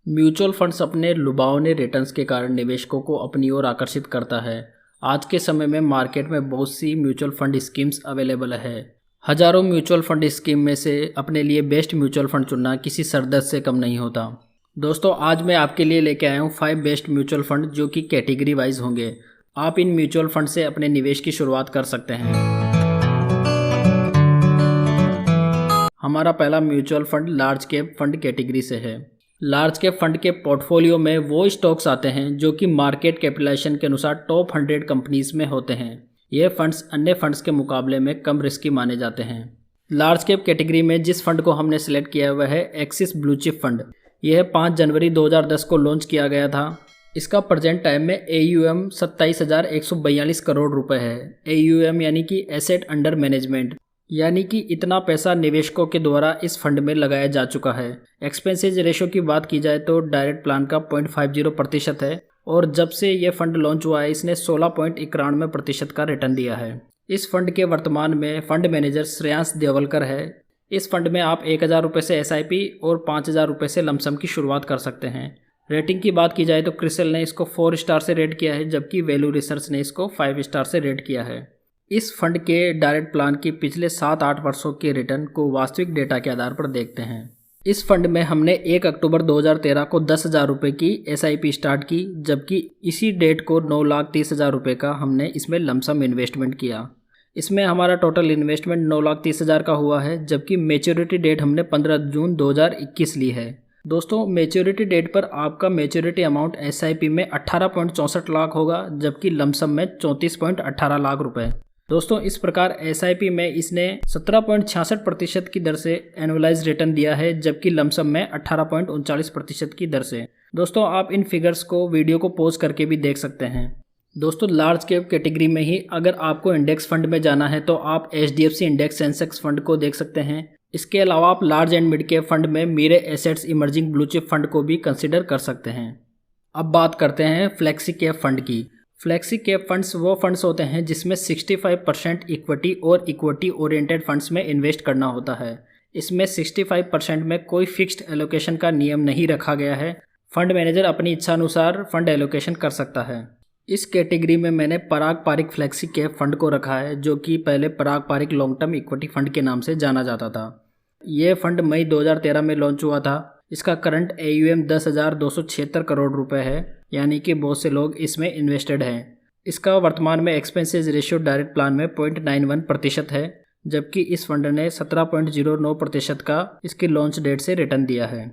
Mutual funds अपने लुभावने returns के कारण निवेशकों को अपनी ओर आकर्षित करता है। आज के समय में मार्केट में बहुत सी म्यूचुअल फंड स्कीम्स अवेलेबल है। हजारों म्यूचुअल फंड स्कीम में से अपने लिए बेस्ट म्यूचुअल फंड चुनना किसी सरदर्द से कम नहीं होता। दोस्तों, आज मैं आपके लिए लेके आया हूँ 5 बेस्ट म्यूचुअल फंड जो कि कैटेगरी वाइज होंगे। आप इन म्यूचुअल फंड से अपने निवेश की शुरुआत कर सकते हैं। हमारा पहला mutual fund large cap fund category से है। लार्ज कैप फंड के पोर्टफोलियो में वो स्टॉक्स आते हैं जो कि मार्केट कैपिटलाइजेशन के अनुसार टॉप 100 कंपनीज में होते हैं। ये फंड्स अन्य फंड्स के मुकाबले में कम रिस्की माने जाते हैं। लार्ज कैप कैटेगरी में जिस फंड को हमने सिलेक्ट किया हुआ है एक्सिस ब्लू चिप फंड। यह 5 जनवरी 2010 को लॉन्च किया गया था। इसका प्रेजेंट टाइम में AUM 27,142 करोड़ रुपए है। AUM यानी कि एसेट अंडर मैनेजमेंट, यानी कि इतना पैसा निवेशकों के द्वारा इस फंड में लगाया जा चुका है। एक्सपेंसेज रेशो की बात की जाए तो डायरेक्ट प्लान का 0.50% है और जब से यह फंड लॉन्च हुआ है इसने 16.91% का रिटर्न दिया है। इस फंड के वर्तमान में फंड मैनेजर श्रेयांश देवलकर है। इस फंड में आप 1,000 रुपये से SIP और 5,000 रुपये से लमसम की शुरुआत कर सकते हैं। रेटिंग की बात की जाए तो क्रिसिल ने इसको 4 स्टार से रेट किया है, जबकि वैल्यू रिसर्च ने इसको 5 स्टार से रेट किया है। इस फंड के डायरेक्ट प्लान की पिछले 7-8 वर्षों के रिटर्न को वास्तविक डेटा के आधार पर देखते हैं। इस फंड में हमने 1 अक्टूबर 2013 को 10,000 रुपये की SIP स्टार्ट की, जबकि इसी डेट को 9,30,000 रुपये का हमने इसमें लमसम इन्वेस्टमेंट किया। इसमें हमारा टोटल इन्वेस्टमेंट 9,30,000 का हुआ है, जबकि मैच्योरिटी डेट हमने 15 जून 2021 ली है। दोस्तों, मैच्योरिटी डेट पर आपका मैच्योरिटी अमाउंट SIP में 18.64 लाख होगा, जबकि लमसम में 34.18 लाख रुपए। दोस्तों, इस प्रकार SIP में इसने 17.66% की दर से एनुअलाइज रिटर्न दिया है, जबकि लमसम में 18.39% की दर से। दोस्तों, आप इन फिगर्स को वीडियो को पॉज करके भी देख सकते हैं। दोस्तों, लार्ज कैप कैटेगरी में ही अगर आपको इंडेक्स फंड में जाना है तो आप HDFC इंडेक्स सेंसेक्स फंड को देख सकते हैं। इसके अलावा आप large and mid cap fund में Mirae assets emerging blue chip fund को भी कंसिडर कर सकते हैं। अब बात करते हैं फ्लेक्सी कैप फंड की। फ्लेक्सी कैप फंड्स वो फंड्स होते हैं जिसमें 65% इक्विटी और इक्विटी ओरिएंटेड फंड्स में इन्वेस्ट करना होता है। इसमें 65% में कोई फिक्स्ड एलोकेशन का नियम नहीं रखा गया है। फंड मैनेजर अपनी इच्छा अनुसार फंड एलोकेशन कर सकता है। इस कैटेगरी में मैंने Parag Parikh flexi cap fund को रखा है, जो कि पहले Parag Parikh long term equity fund के नाम से जाना जाता था। ये फंड मई 2013 में लॉन्च हुआ था। इसका करंट AUM 10,276 करोड़ रुपए है, यानी कि बहुत से लोग इसमें इन्वेस्टेड हैं। इसका वर्तमान में एक्सपेंसेज रेशियो डायरेक्ट प्लान में 0.91% है, जबकि इस फंड ने 17.09% का इसकी लॉन्च डेट से रिटर्न दिया है।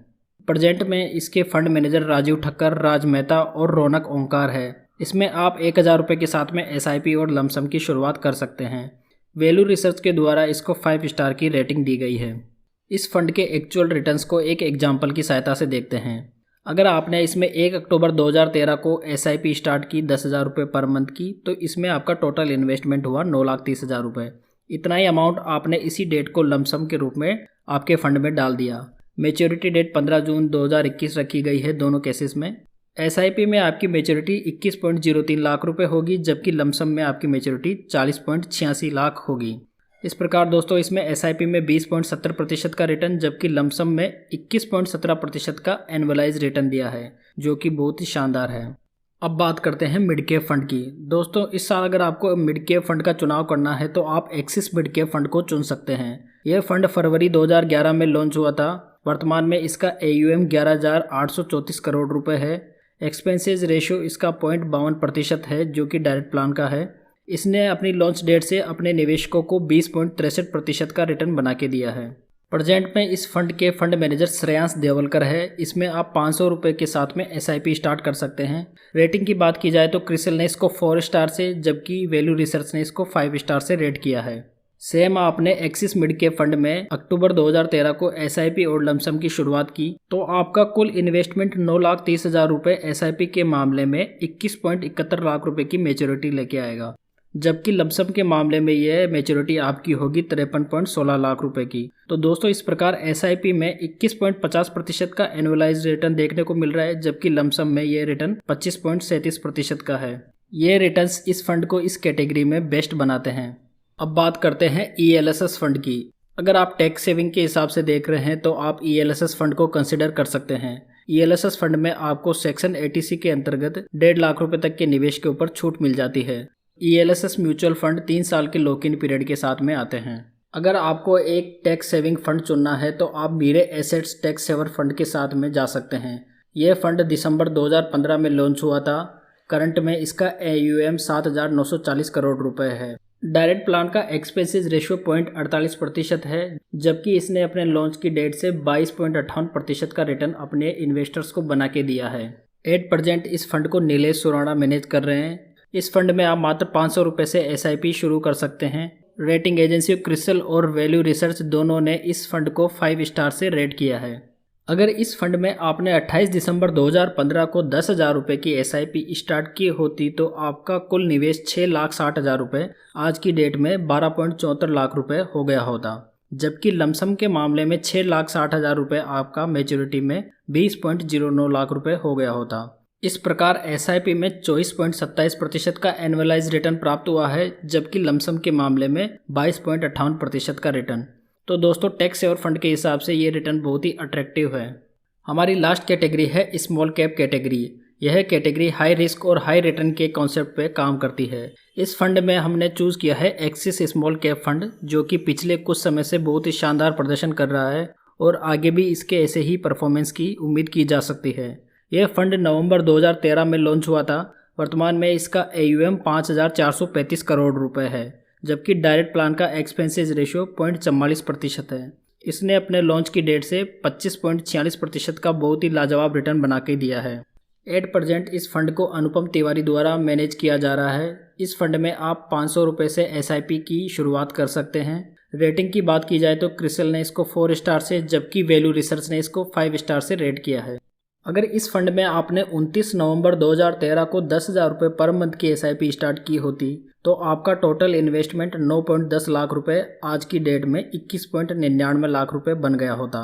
प्रेजेंट में इसके फंड मैनेजर राजीव ठक्कर, राज मेहता और रौनक ओंकार है। इसमें आप 1,000 रुपये के साथ में SIP और लमसम की शुरुआत कर सकते हैं। वैल्यू रिसर्च के द्वारा इसको 5 स्टार की रेटिंग दी गई है। इस फंड के एक्चुअल रिटर्न्स को एक एग्जाम्पल की सहायता से देखते हैं। अगर आपने इसमें 1 अक्टूबर 2013 को SIP स्टार्ट की 10,000 रुपये पर मंथ की, तो इसमें आपका टोटल इन्वेस्टमेंट हुआ 9,30,000 रुपये। इतना ही अमाउंट आपने इसी डेट को लमसम के रूप में आपके फंड में डाल दिया। मैच्योरिटी डेट 15 जून 2021 रखी गई है दोनों केसेस में। SIP में आपकी मैच्योरिटी 21.03 लाख रुपए होगी, जबकि लमसम में आपकी मैच्योरिटी 40.86 लाख होगी। इस प्रकार दोस्तों, इसमें SIP में 20.70% का रिटर्न, जबकि लमसम में 21.17% का एनुअलाइज रिटर्न दिया है, जो कि बहुत ही शानदार है। अब बात करते हैं मिड कैप फंड की। दोस्तों, इस साल अगर आपको मिड कैप फंड का चुनाव करना है तो आप एक्सिस मिड कैप फंड को चुन सकते हैं। यह फंड फरवरी 2011 में लॉन्च हुआ था। वर्तमान में इसका AUM 11,834 करोड़ रुपए है। एक्सपेंसेज रेशियो इसका 0.52% है, जो कि डायरेक्ट प्लान का है। इसने अपनी लॉन्च डेट से अपने निवेशकों को 20.63% का रिटर्न बना के दिया है। प्रेजेंट में इस फंड के फंड मैनेजर श्रेयांश देवलकर है। इसमें आप 500 रुपये के साथ में SIP स्टार्ट कर सकते हैं। रेटिंग की बात की जाए तो क्रिसिल ने इसको 4 स्टार से, जबकि वैल्यू रिसर्च ने इसको 5 स्टार से रेट किया है। सेम आपने एक्सिस मिड कैप फंड में अक्टूबर 2013 को SIP और लमसम की शुरुआत की, तो आपका कुल इन्वेस्टमेंट 9,30,000 रुपये SIP के मामले में 21.71 लाख रुपए की मैच्योरिटी लेके आएगा, जबकि लमसम के मामले में यह मैच्योरिटी आपकी होगी 53.16 लाख रुपए की। तो दोस्तों, इस प्रकार SIP में 21.50% का एनुअलाइज रिटर्न देखने को मिल रहा है, जबकि लमसम में यह रिटर्न 25.37% का है। ये रिटर्न्स इस फंड को इस कैटेगरी में बेस्ट बनाते हैं। अब बात करते हैं ELSS फंड की। अगर आप टैक्स सेविंग के हिसाब से देख रहे हैं तो आप ELSS फंड को कंसिडर कर सकते हैं। ELSS फंड में आपको सेक्शन 80C के अंतर्गत 1.5 लाख रुपए तक के निवेश के ऊपर छूट मिल जाती है। ELSS म्यूचुअल फंड 3 साल के लॉक इन पीरियड के साथ में आते हैं। अगर आपको एक टैक्स सेविंग फंड चुनना है तो आप मीरे एसेट्स टैक्स सेवर फंड के साथ में जा सकते हैं। यह फंड दिसंबर 2015 में लॉन्च हुआ था। करंट में इसका AUM 7,940 करोड़ रुपए है। डायरेक्ट प्लान का एक्सपेंसेस रेशियो 0.48% है, जबकि इसने अपने लॉन्च की डेट से 22.58% का रिटर्न अपने इन्वेस्टर्स को बना के दिया है। एट प्रेजेंट इस फंड को नीलेश सुराणा मैनेज कर रहे हैं। इस फंड में आप मात्र 500 रुपये से SIP शुरू कर सकते हैं। रेटिंग एजेंसी क्रिसिल और वैल्यू रिसर्च दोनों ने इस फंड को 5 स्टार से रेट किया है। अगर इस फंड में आपने 28 दिसंबर 2015 को 10,000 रुपये की SIP स्टार्ट की होती तो आपका कुल निवेश 6,60,000 रुपये आज की डेट में 12.74 लाख रुपये हो गया होता, जबकि लमसम के मामले में 6,60,000 रुपये आपका मैच्योरिटी में 20.09 लाख रुपये हो गया होता। इस प्रकार SIP में 24.27% का एनुअलाइज रिटर्न प्राप्त हुआ है, जबकि लमसम के मामले में 22.58% का रिटर्न। तो दोस्तों टैक्स सेवर फंड के हिसाब से ये रिटर्न बहुत ही अट्रैक्टिव है। हमारी लास्ट कैटेगरी है स्मॉल कैप कैटेगरी। यह कैटेगरी हाई रिस्क और हाई रिटर्न के कॉन्सेप्ट पे काम करती है। इस फंड में हमने चूज़ किया है एक्सिस स्मॉल कैप फंड, जो कि पिछले कुछ समय से बहुत ही शानदार प्रदर्शन कर रहा है और आगे भी इसके ऐसे ही परफॉर्मेंस की उम्मीद की जा सकती है। यह फंड नवंबर 2013 में लॉन्च हुआ था। वर्तमान में इसका AUM 5,435 करोड़ रुपए है, जबकि डायरेक्ट प्लान का एक्सपेंसेस रेशियो 0.44% है। इसने अपने लॉन्च की डेट से 25.46% का बहुत ही लाजवाब रिटर्न बना के दिया है। एट प्रेजेंट इस फंड को अनुपम तिवारी द्वारा मैनेज किया जा रहा है। इस फंड में आप 500 रुपये से SIP की शुरुआत कर सकते हैं। रेटिंग की बात की जाए तो क्रिसिल ने इसको 4 स्टार से, जबकि वैल्यू रिसर्च ने इसको 5 स्टार से रेट किया है। अगर इस फंड में आपने 29 नवंबर 2013 को 10,000 रुपये पर मंथ की SIP स्टार्ट की होती तो आपका टोटल इन्वेस्टमेंट 9.10 लाख रुपए आज की डेट में 21.99 लाख रुपए बन गया होता,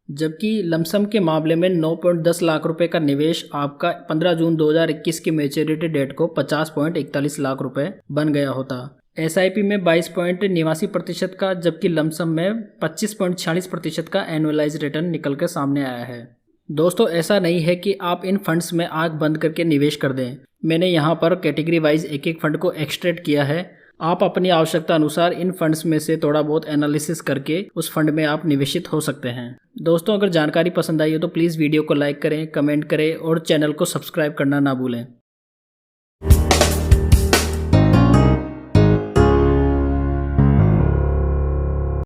जबकि लमसम के मामले में 9.10 लाख रुपए का निवेश आपका 15 जून 2021 की मैच्योरिटी डेट को 50.41 लाख रुपए बन गया होता। SIP में 22.89% का, जबकि लमसम में 25.46% का एनुअलाइज रिटर्न निकल कर सामने आया है। दोस्तों ऐसा नहीं है कि आप इन फंड्स में आंख बंद करके निवेश कर दें। मैंने यहाँ पर कैटेगरी वाइज एक एक फंड को एक्सट्रैक्ट किया है। आप अपनी आवश्यकता अनुसार इन फंड्स में से थोड़ा बहुत एनालिसिस करके उस फंड में आप निवेशित हो सकते हैं। दोस्तों अगर जानकारी पसंद आई हो तो प्लीज़ वीडियो को लाइक करें, कमेंट करें और चैनल को सब्सक्राइब करना ना भूलें।